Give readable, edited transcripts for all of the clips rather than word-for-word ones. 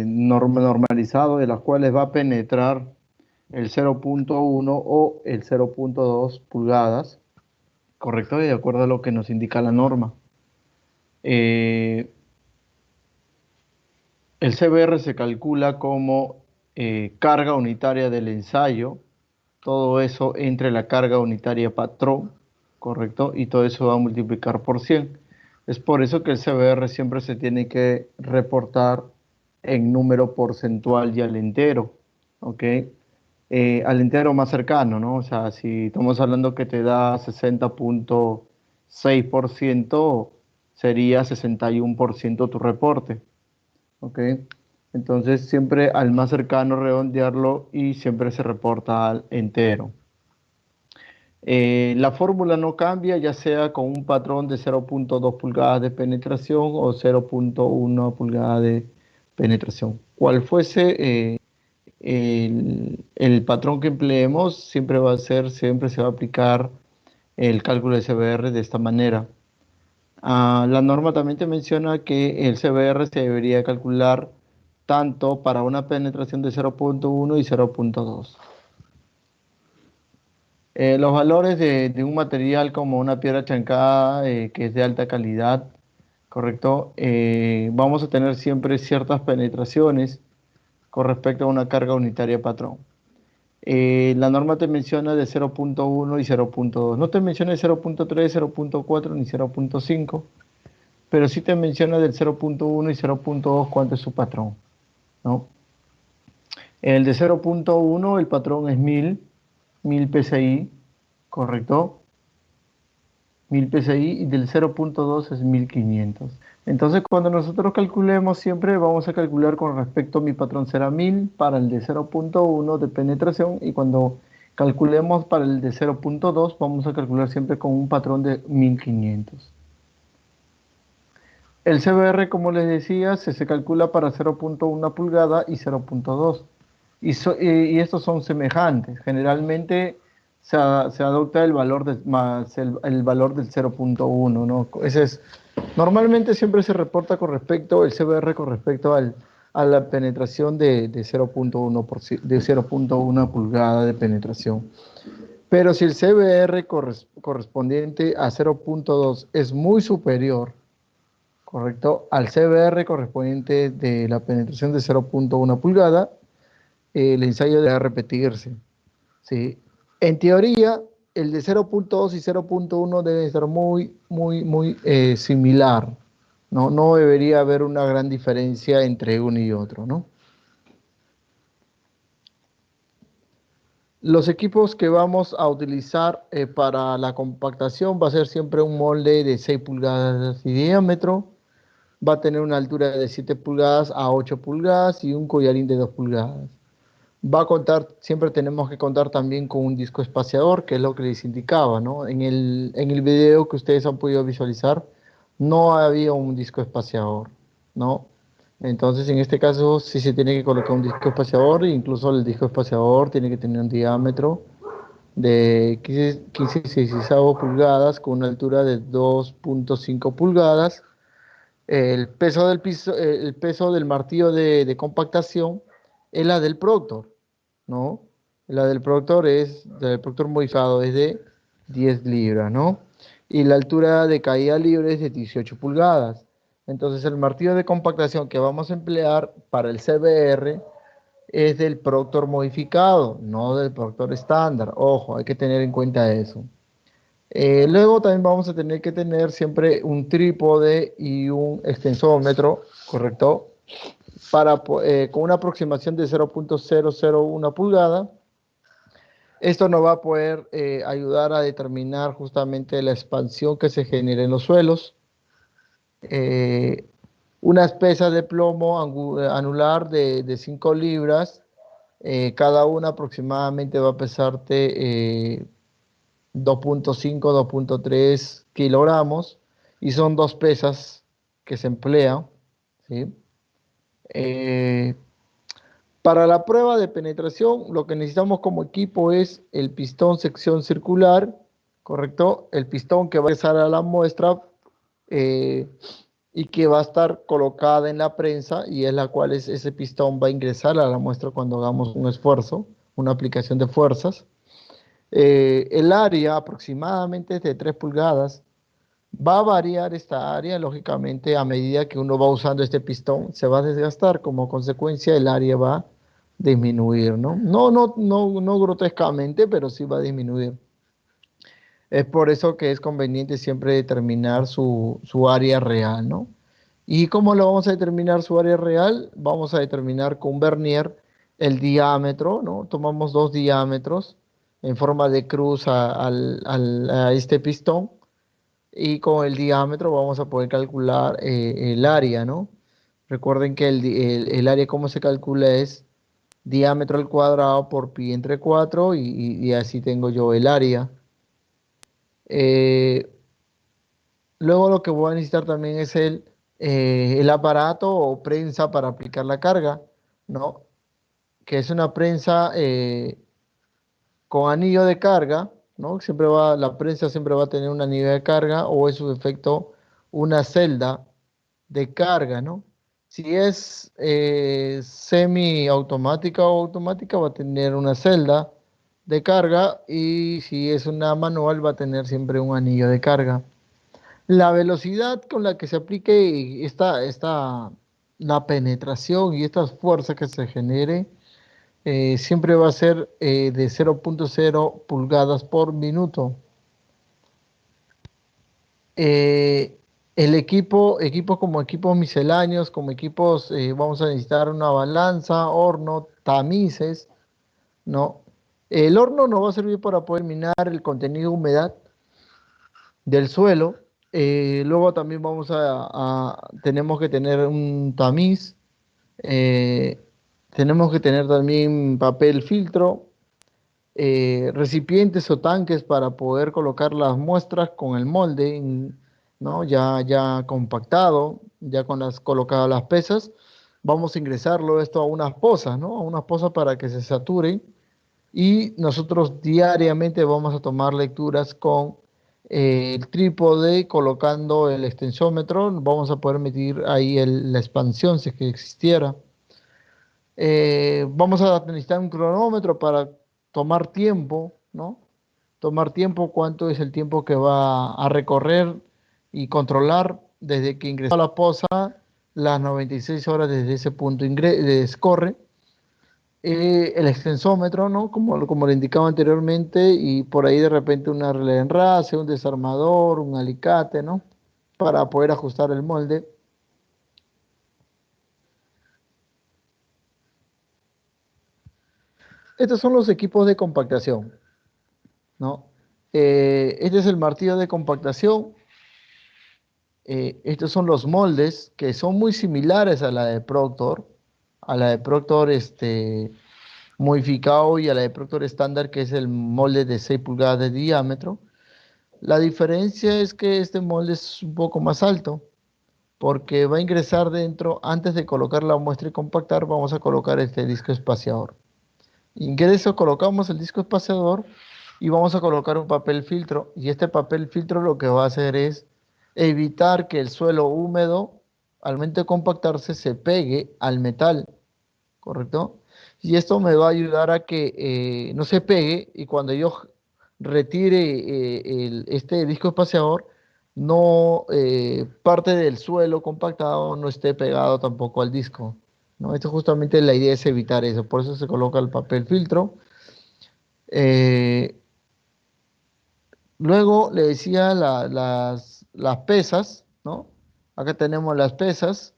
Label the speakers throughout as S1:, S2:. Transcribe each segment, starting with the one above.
S1: normalizado, de las cuales va a penetrar el 0.1 o el 0.2 pulgadas, ¿correcto? De acuerdo a lo que nos indica la norma. Eh, el CBR se calcula como carga unitaria del ensayo, todo eso entre la carga unitaria patrón, ¿correcto? Y todo eso va a multiplicar por 100. Es por eso que el CBR siempre se tiene que reportar en número porcentual y al entero, ¿ok? Al entero más cercano, ¿no? O sea, si estamos hablando que te da 60.6%, sería 61% tu reporte, ¿ok? Entonces siempre al más cercano redondearlo y siempre se reporta al entero. La fórmula no cambia, ya sea con un patrón de 0.2 pulgadas de penetración o 0.1 pulgadas de penetración. Cual fuese el patrón que empleemos, siempre se va a aplicar el cálculo de CBR de esta manera. La norma también te menciona que el CBR se debería calcular tanto para una penetración de 0.1 y 0.2. Los valores de un material como una piedra chancada que es de alta calidad, ¿correcto? Vamos a tener siempre ciertas penetraciones con respecto a una carga unitaria patrón. La norma te menciona de 0.1 y 0.2. No te menciona de 0.3, 0.4 ni 0.5, pero sí te menciona del 0.1 y 0.2 cuánto es su patrón, ¿no? El de 0.1 el patrón es 1000 PSI, ¿correcto? 1000 PSI y del 0.2 es 1500. Entonces, cuando nosotros calculemos, siempre vamos a calcular con respecto a mi patrón será 1000 para el de 0.1 de penetración, y cuando calculemos para el de 0.2 vamos a calcular siempre con un patrón de 1500. El CBR, como les decía, se calcula para 0.1 pulgada y 0.2. Y estos son semejantes. Generalmente se adopta el valor más el valor del 0.1, ¿no? Normalmente siempre se reporta con respecto, el CBR con respecto a la penetración de 0.1 de 0.1 pulgada de penetración. Pero si el CBR correspondiente a 0.2 es muy superior, ¿correcto?, al CBR correspondiente de la penetración de 0.1 pulgada, el ensayo debe repetirse, ¿sí? En teoría, el de 0.2 y 0.1 debe ser muy similar, ¿no? No debería haber una gran diferencia entre uno y otro, ¿no? Los equipos que vamos a utilizar para la compactación va a ser siempre un molde de 6 pulgadas de diámetro, va a tener una altura de 7 pulgadas a 8 pulgadas y un collarín de 2 pulgadas. Va a contar, siempre tenemos que contar también con un disco espaciador, que es lo que les indicaba, ¿no? En el video que ustedes han podido visualizar, no había un disco espaciador, ¿no? Entonces, en este caso, sí se tiene que colocar un disco espaciador, e incluso el disco espaciador tiene que tener un diámetro de 15 pulgadas con una altura de 2.5 pulgadas. El peso del piso, el peso del martillo de compactación es la del Proctor, ¿no? La del Proctor modificado es de 10 libras, ¿no? Y la altura de caída libre es de 18 pulgadas. Entonces el martillo de compactación que vamos a emplear para el CBR es del Proctor modificado, no del Proctor estándar. Ojo, hay que tener en cuenta eso. Luego también vamos a tener que tener siempre un trípode y un extensómetro, ¿correcto? Con una aproximación de 0.001 pulgada. Esto nos va a poder ayudar a determinar justamente la expansión que se genera en los suelos. Unas pesas de plomo anular de 5 libras, cada una aproximadamente va a pesarte 2.5, 2.3 kilogramos, y son dos pesas que se emplean, ¿sí? Para la prueba de penetración, lo que necesitamos como equipo es el pistón sección circular, ¿correcto? El pistón que va a ingresar a la muestra, eh, y que va a estar colocada en la prensa y es la cual ese pistón va a ingresar a la muestra cuando hagamos un esfuerzo, una aplicación de fuerzas. El área aproximadamente es de 3 pulgadas. Va a variar esta área, lógicamente, a medida que uno va usando este pistón, se va a desgastar, como consecuencia el área va a disminuir, ¿no? No grotescamente, pero sí va a disminuir. Es por eso que es conveniente siempre determinar su área real, ¿no? ¿Y cómo lo vamos a determinar su área real? Vamos a determinar con vernier el diámetro, ¿no? Tomamos dos diámetros en forma de cruz a este pistón y con el diámetro vamos a poder calcular el área, ¿no? Recuerden que el área, ¿cómo se calcula? Es diámetro al cuadrado por pi entre 4 y así tengo yo el área. Eh, Luego lo que voy a necesitar también es el aparato o prensa para aplicar la carga, ¿no? Que es una prensa con anillo de carga, ¿no? La prensa siempre va a tener un anillo de carga o en su defecto una celda de carga, ¿no? Si es semiautomática o automática va a tener una celda de carga y si es una manual va a tener siempre un anillo de carga. La velocidad con la que se aplique la penetración y estas fuerzas que se genere siempre va a ser de 0,0 pulgadas por minuto. Eh, equipos como equipos misceláneos, como equipos, vamos a necesitar una balanza, horno, tamices, ¿no? El horno nos va a servir para poder minar el contenido de humedad del suelo. Luego también tenemos que tener un tamiz, eh, tenemos que tener también papel filtro, recipientes o tanques para poder colocar las muestras con el molde, ¿no? Ya compactado, ya con las colocadas las pesas. Vamos a ingresarlo esto a unas pozas, ¿no? A unas pozas para que se sature y nosotros diariamente vamos a tomar lecturas con el trípode, colocando el extensómetro, vamos a poder medir ahí la expansión si es que existiera. Vamos a necesitar un cronómetro para tomar tiempo, ¿no? Tomar tiempo, cuánto es el tiempo que va a recorrer y controlar desde que ingresó a la poza, las 96 horas desde ese punto escorre el extensómetro, ¿no? Como le indicaba anteriormente, y por ahí de repente una regla de enrase, un desarmador, un alicate, ¿no? Para poder ajustar el molde. Estos son los equipos de compactación, ¿no? Este es el martillo de compactación. Estos son los moldes que son muy similares a la de Proctor modificado y a la de Proctor estándar, que es el molde de 6 pulgadas de diámetro. La diferencia es que este molde es un poco más alto porque va a ingresar dentro, antes de colocar la muestra y compactar, vamos a colocar este disco espaciador. Ingreso, colocamos el disco espaciador y vamos a colocar un papel filtro. Y este papel filtro lo que va a hacer es evitar que el suelo húmedo, al momento de compactarse, se pegue al metal, ¿correcto? Y esto me va a ayudar a que no se pegue y cuando yo retire este disco espaciador, no parte del suelo compactado no esté pegado tampoco al disco, ¿no? Esto justamente la idea es evitar eso, por eso se coloca el papel filtro. Eh, Luego le decía las pesas, ¿no? Acá tenemos las pesas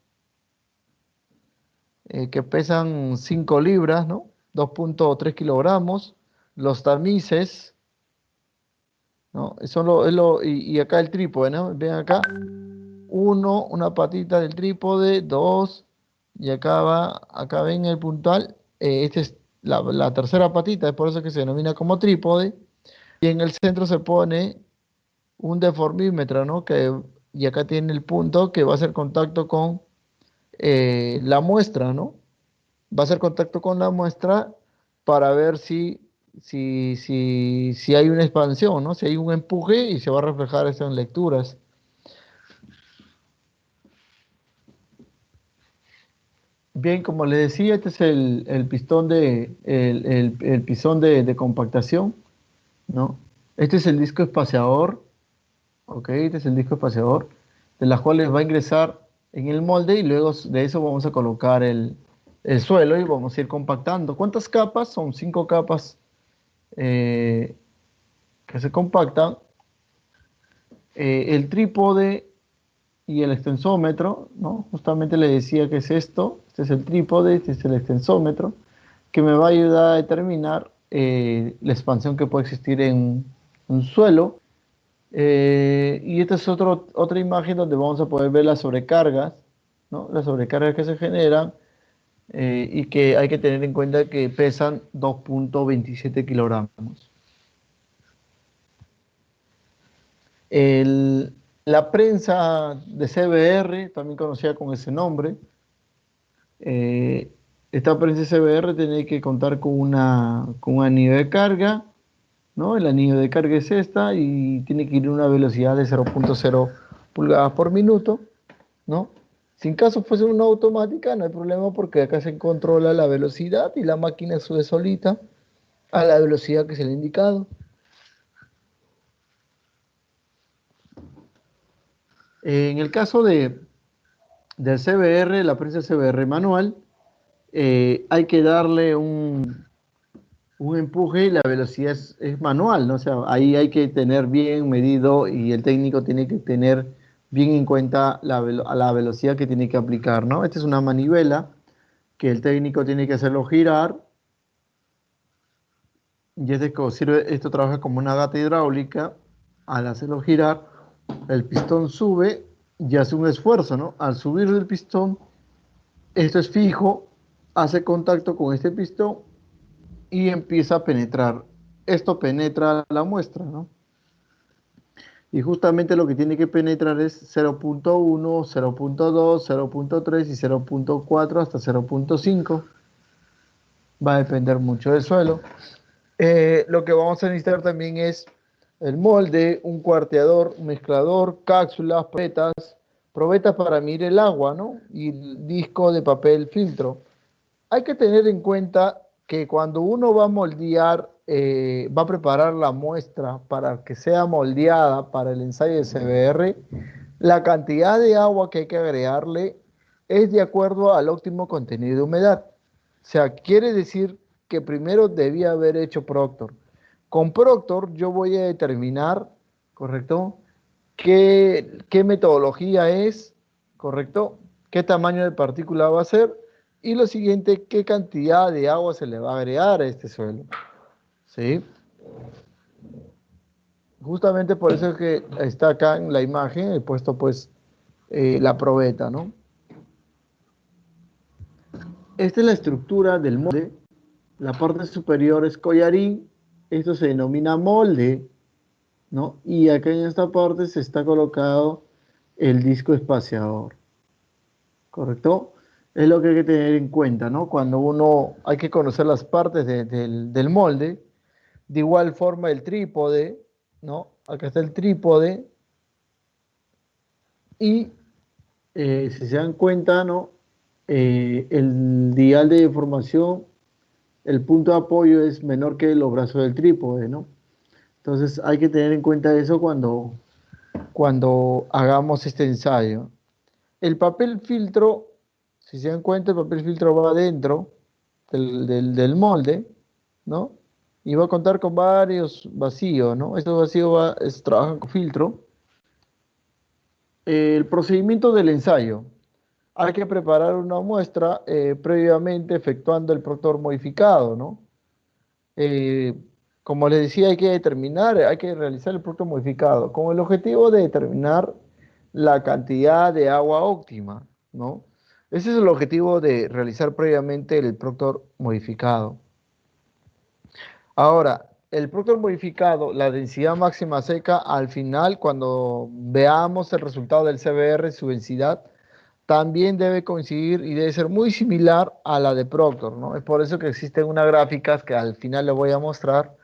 S1: que pesan 5 libras, ¿no? 2,3 kilogramos. Los tamices, ¿no? Y acá el trípode, ¿no? Ven acá, uno, una patita del trípode, dos, y acá ven el puntal, esta es la tercera patita, es por eso que se denomina como trípode, y en el centro se pone un deformímetro, ¿no? Y acá tiene el punto que va a hacer contacto con la muestra, ¿no? Va a hacer contacto con la muestra para ver si hay una expansión, ¿no? Si hay un empuje y se va a reflejar eso en lecturas. Bien, como les decía, este es el pistón el pistón de compactación, ¿no? Este es el disco espaciador, ¿ok? Este es el disco espaciador, de las cuales va a ingresar en el molde y luego de eso vamos a colocar el suelo y vamos a ir compactando. ¿Cuántas capas? Son 5 capas eh, que se compactan. El trípode y el extensómetro, ¿no? Justamente le decía que es esto, este es el trípode, este es el extensómetro, que me va a ayudar a determinar la expansión que puede existir en un suelo. Y esta es otra imagen donde vamos a poder ver las sobrecargas, ¿no? Las sobrecargas que se generan y que hay que tener en cuenta que pesan 2,27 kilogramos. El- la prensa de CBR, también conocida con ese nombre, eh, esta prensa CBR tiene que contar con un anillo de carga, ¿no? El anillo de carga es esta y tiene que ir a una velocidad de 0,0 pulgadas por minuto, ¿no? Si en caso fuese una automática, no hay problema porque acá se controla la velocidad y la máquina sube solita a la velocidad que se le ha indicado. En el caso del CBR, la prensa CBR manual, hay que darle un empuje y la velocidad es manual, ¿no? O sea, ahí hay que tener bien medido y el técnico tiene que tener bien en cuenta la velocidad que tiene que aplicar, ¿no? Esta es una manivela que el técnico tiene que hacerlo girar y esto trabaja como una gata hidráulica. Al hacerlo girar, el pistón sube y hace un esfuerzo, ¿no? Al subir el pistón, esto es fijo, hace contacto con este pistón y empieza a penetrar. Esto penetra la muestra, ¿no? Y justamente lo que tiene que penetrar es 0,1, 0,2, 0,3 y 0,4 hasta 0,5. Va a depender mucho del suelo. Lo que vamos a necesitar también es el molde, un cuarteador, un mezclador, cápsulas, probetas para medir el agua, ¿no? Y el disco de papel filtro. Hay que tener en cuenta que cuando uno va a moldear, va a preparar la muestra para que sea moldeada para el ensayo de CBR, la cantidad de agua que hay que agregarle es de acuerdo al óptimo contenido de humedad. O sea, quiere decir que primero debía haber hecho Proctor. Con Proctor yo voy a determinar, ¿correcto? ¿Qué metodología es? ¿Correcto? ¿Qué tamaño de partícula va a ser? Y lo siguiente, ¿qué cantidad de agua se le va a agregar a este suelo? ¿Sí? Justamente por eso es que está acá en la imagen, he puesto pues la probeta, ¿no? Esta es la estructura del molde. La parte superior es collarín, esto se denomina molde, ¿no? Y acá en esta parte se está colocado el disco espaciador, ¿correcto? Es lo que hay que tener en cuenta, ¿no? Cuando uno hay que conocer las partes del molde, de igual forma el trípode, ¿no? Acá está el trípode y si se dan cuenta, ¿no? El dial de deformación, el punto de apoyo es menor que los brazos del trípode, ¿no? Entonces hay que tener en cuenta eso cuando hagamos este ensayo. El papel filtro, si se dan cuenta, el papel filtro va adentro del molde, ¿no? Y va a contar con varios vacíos, ¿no? Estos vacíos trabajan con filtro. El procedimiento del ensayo. Hay que preparar una muestra previamente efectuando el proctor modificado, ¿no? Eh, Como les decía, hay que realizar el proctor modificado con el objetivo de determinar la cantidad de agua óptima, ¿no? Ese es el objetivo de realizar previamente el proctor modificado. Ahora, el proctor modificado, la densidad máxima seca, al final, cuando veamos el resultado del CBR, su densidad, también debe coincidir y debe ser muy similar a la de Proctor, ¿no? Es por eso que existen unas gráficas que al final les voy a mostrar.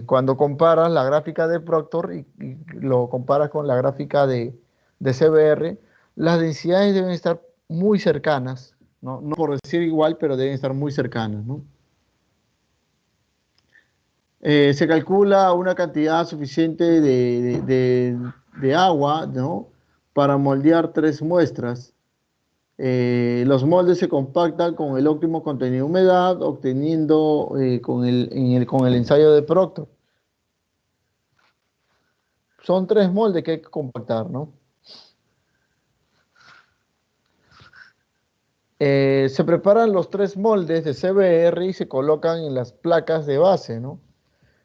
S1: Cuando comparas la gráfica de Proctor y lo comparas con la gráfica de CBR, las densidades deben estar muy cercanas, ¿no? No por decir igual, pero deben estar muy cercanas, ¿no? Se calcula una cantidad suficiente de agua, ¿no? Para moldear 3 muestras. Los moldes se compactan con el óptimo contenido de humedad, obteniendo con el ensayo de Proctor. Son 3 moldes que hay que compactar, ¿no? Se preparan los 3 moldes de CBR y se colocan en las placas de base, ¿no?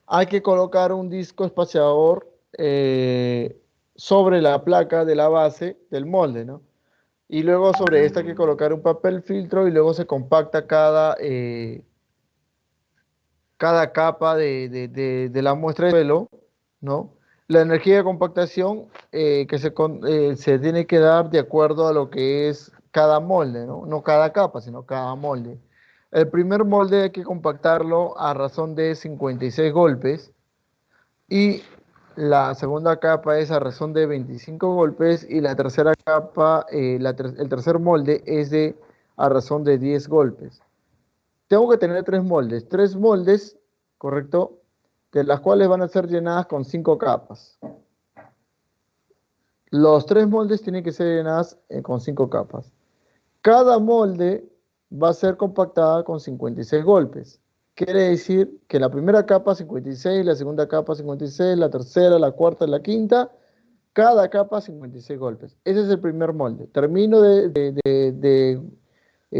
S1: Hay que colocar un disco espaciador sobre la placa de la base del molde, ¿no? Y luego sobre esta hay que colocar un papel filtro y luego se compacta cada capa de la muestra de suelo, ¿no? La energía de compactación se tiene que dar de acuerdo a lo que es cada molde, ¿no? No cada capa, sino cada molde. El primer molde hay que compactarlo a razón de 56 golpes y la segunda capa es a razón de 25 golpes y la tercera capa, el tercer molde es a razón de 10 golpes. Tengo que tener 3 moldes, ¿correcto? De las cuales van a ser llenadas con 5 capas. Los 3 moldes tienen que ser llenadas con 5 capas. Cada molde va a ser compactada con 56 golpes. Quiere decir que la primera capa 56, la segunda capa 56, la tercera, la cuarta y la quinta, cada capa 56 golpes. Ese es el primer molde. Termino de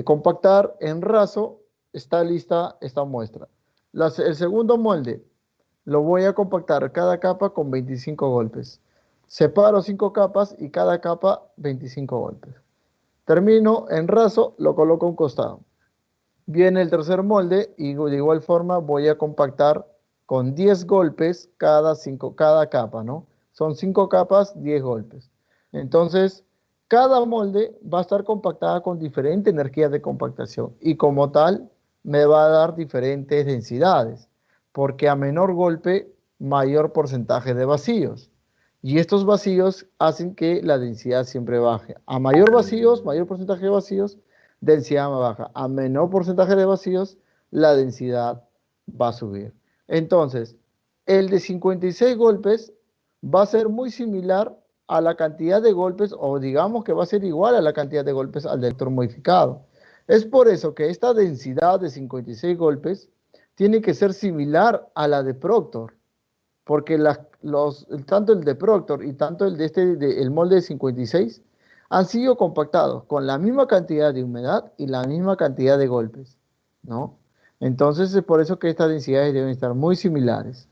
S1: compactar en raso, está lista esta muestra. El segundo molde lo voy a compactar cada capa con 25 golpes. Separo 5 capas y cada capa 25 golpes. Termino en raso, lo coloco a un costado. Viene el tercer molde y de igual forma voy a compactar con 10 golpes cada capa, ¿no? Son 5 capas, 10 golpes. Entonces, cada molde va a estar compactada con diferente energía de compactación y como tal me va a dar diferentes densidades, porque a menor golpe, mayor porcentaje de vacíos. Y estos vacíos hacen que la densidad siempre baje. A mayor vacíos, mayor porcentaje de vacíos, densidad más baja. A menor porcentaje de vacíos, la densidad va a subir. Entonces, el de 56 golpes va a ser muy similar a la cantidad de golpes, o digamos que va a ser igual a la cantidad de golpes al del electrón modificado. Es por eso que esta densidad de 56 golpes tiene que ser similar a la de Proctor, porque tanto el de Proctor y tanto el el molde de 56 han sido compactados con la misma cantidad de humedad y la misma cantidad de golpes, ¿no? Entonces es por eso que estas densidades deben estar muy similares.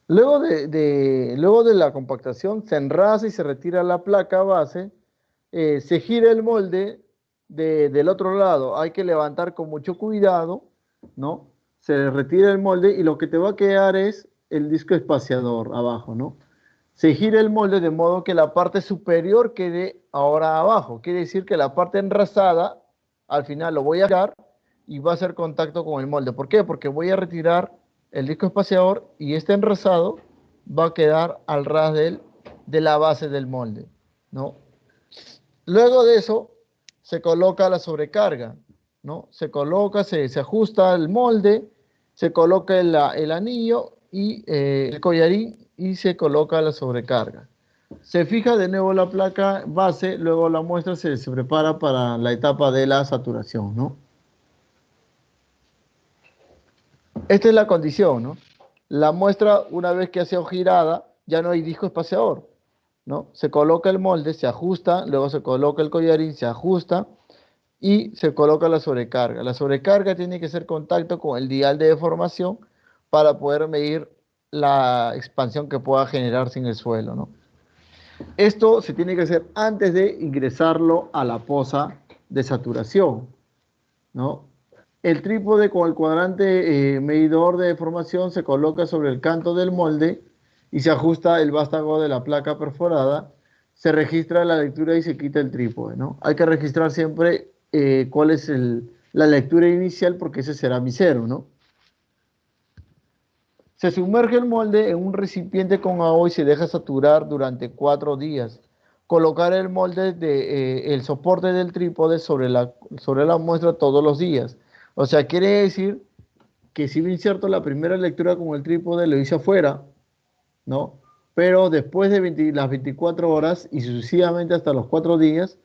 S1: Luego de la compactación se enrasa y se retira la placa base, se gira el molde del otro lado. Hay que levantar con mucho cuidado, ¿no? Se retira el molde y lo que te va a quedar es el disco espaciador abajo, ¿no? Se gira el molde de modo que la parte superior quede ahora abajo. Quiere decir que la parte enrasada, al final lo voy a girar y va a hacer contacto con el molde. ¿Por qué? Porque voy a retirar el disco espaciador y este enrasado va a quedar al ras de la base del molde, ¿no? Luego de eso se coloca la sobrecarga, ¿no? Se coloca, se ajusta el molde, se coloca el anillo y el collarín y se coloca la sobrecarga. Se fija de nuevo la placa base, luego la muestra se prepara para la etapa de la saturación, ¿no? Esta es la condición, ¿no? La muestra, una vez que ha sido girada, ya no hay disco espaciador, ¿no? Se coloca el molde, se ajusta, luego se coloca el collarín, se ajusta y se coloca la sobrecarga. La sobrecarga tiene que hacer contacto con el dial de deformación para poder medir la expansión que pueda generarse en el suelo, ¿no? Esto se tiene que hacer antes de ingresarlo a la poza de saturación, ¿no? El trípode con el cuadrante medidor de deformación se coloca sobre el canto del molde y se ajusta el vástago de la placa perforada, se registra la lectura y se quita el trípode, ¿no? Hay que registrar siempre cuál es la lectura inicial porque ese será mi cero, ¿no? Se sumerge el molde en un recipiente con agua y se deja saturar durante 4 días. Colocar el molde el soporte del trípode sobre la muestra todos los días. O sea, quiere decir que si bien cierto la primera lectura con el trípode lo hice afuera, ¿no? Pero después de las 24 horas y sucesivamente hasta los 4 días,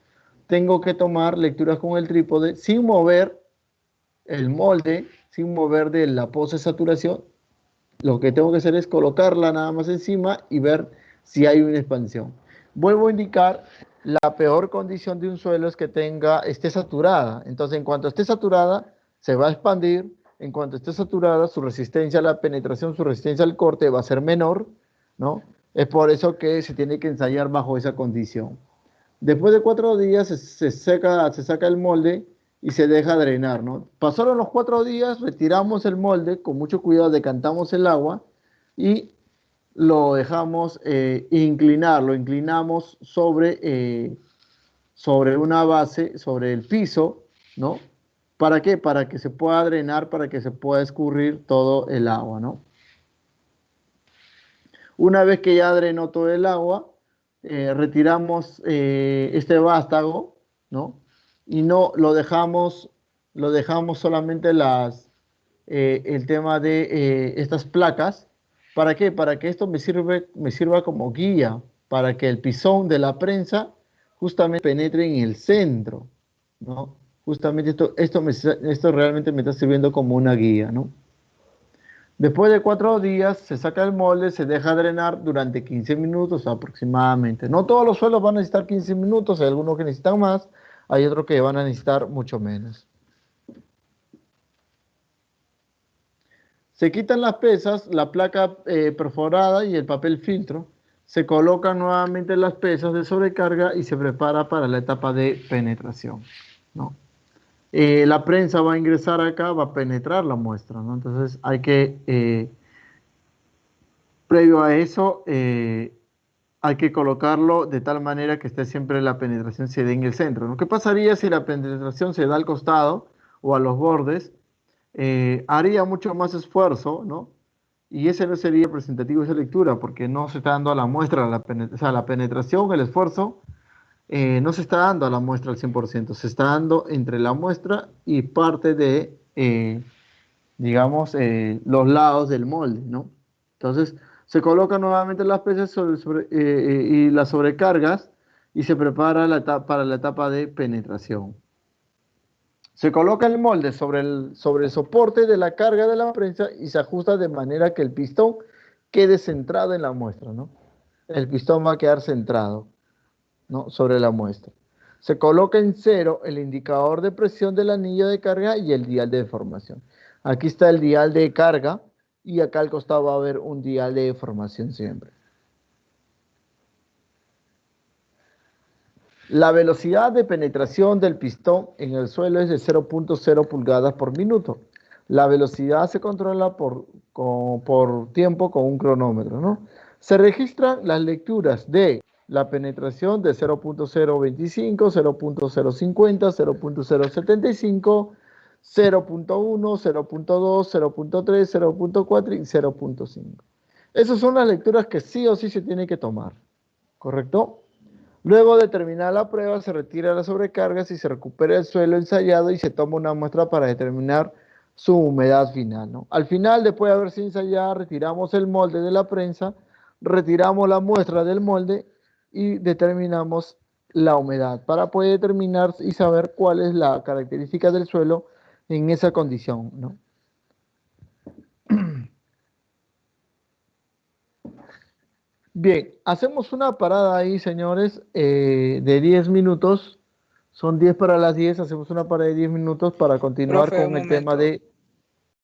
S1: tengo que tomar lecturas con el trípode sin mover el molde, sin mover de la pose de saturación. Lo que tengo que hacer es colocarla nada más encima y ver si hay una expansión. Vuelvo a indicar, la peor condición de un suelo es que esté saturada. Entonces, en cuanto esté saturada, se va a expandir. En cuanto esté saturada, su resistencia a la penetración, su resistencia al corte va a ser menor, ¿no? Es por eso que se tiene que ensayar bajo esa condición. Después de 4 días se saca el molde y se deja drenar, ¿no? Pasaron los 4 días, retiramos el molde, con mucho cuidado decantamos el agua y lo dejamos inclinar, lo inclinamos sobre una base, sobre el piso, ¿no? ¿Para qué? Para que se pueda drenar, para que se pueda escurrir todo el agua, ¿no? Una vez que ya drenó todo el agua, retiramos este vástago, ¿no? Y no lo dejamos solamente el tema de estas placas. ¿Para qué? Para que esto me sirva como guía, para que el pisón de la prensa justamente penetre en el centro, ¿no? Justamente esto realmente me está sirviendo como una guía, ¿no? Después de 4 días se saca el molde, se deja drenar durante 15 minutos aproximadamente. No todos los suelos van a necesitar 15 minutos, hay algunos que necesitan más, hay otros que van a necesitar mucho menos. Se quitan las pesas, la placa perforada y el papel filtro. Se colocan nuevamente las pesas de sobrecarga y se prepara para la etapa de penetración, ¿no? La prensa va a ingresar acá, va a penetrar la muestra, ¿no? Entonces hay que, previo a eso, hay que colocarlo de tal manera que esté siempre la penetración se dé en el centro, ¿no? ¿Qué pasaría si la penetración se da al costado o a los bordes? Haría mucho más esfuerzo, ¿no? Y ese no sería representativo de esa lectura, porque no se está dando a la muestra, o sea, la penetración, el esfuerzo, no se está dando a la muestra al 100%, se está dando entre la muestra y parte de, digamos, los lados del molde, ¿no? Entonces, se colocan nuevamente las piezas y las sobrecargas y se prepara para la etapa de penetración. Se coloca el molde sobre el soporte de la carga de la prensa y se ajusta de manera que el pistón quede centrado en la muestra, ¿no? El pistón va a quedar centrado, ¿no? Sobre la muestra. Se coloca en cero el indicador de presión del anillo de carga y el dial de deformación. Aquí está el dial de carga y acá al costado va a haber un dial de deformación siempre. La velocidad de penetración del pistón en el suelo es de 0.0 pulgadas por minuto. La velocidad se controla por tiempo con un cronómetro, ¿no? Se registran las lecturas de la penetración de 0.025, 0.050, 0.075, 0.1, 0.2, 0.3, 0.4 y 0.5. Esas son las lecturas que sí o sí se tienen que tomar, ¿correcto? Luego de terminar la prueba, se retira las sobrecargas y se recupera el suelo ensayado y se toma una muestra para determinar su humedad final, ¿no? Al final, después de haberse ensayado, retiramos el molde de la prensa, retiramos la muestra del molde y determinamos la humedad para poder determinar y saber cuál es la característica del suelo en esa condición, ¿no? Bien, hacemos una parada ahí, señores, de 10 minutos. Son 10 para las 10, hacemos una parada de 10 minutos para continuar
S2: Profe, un
S1: con el tema
S2: momento.
S1: de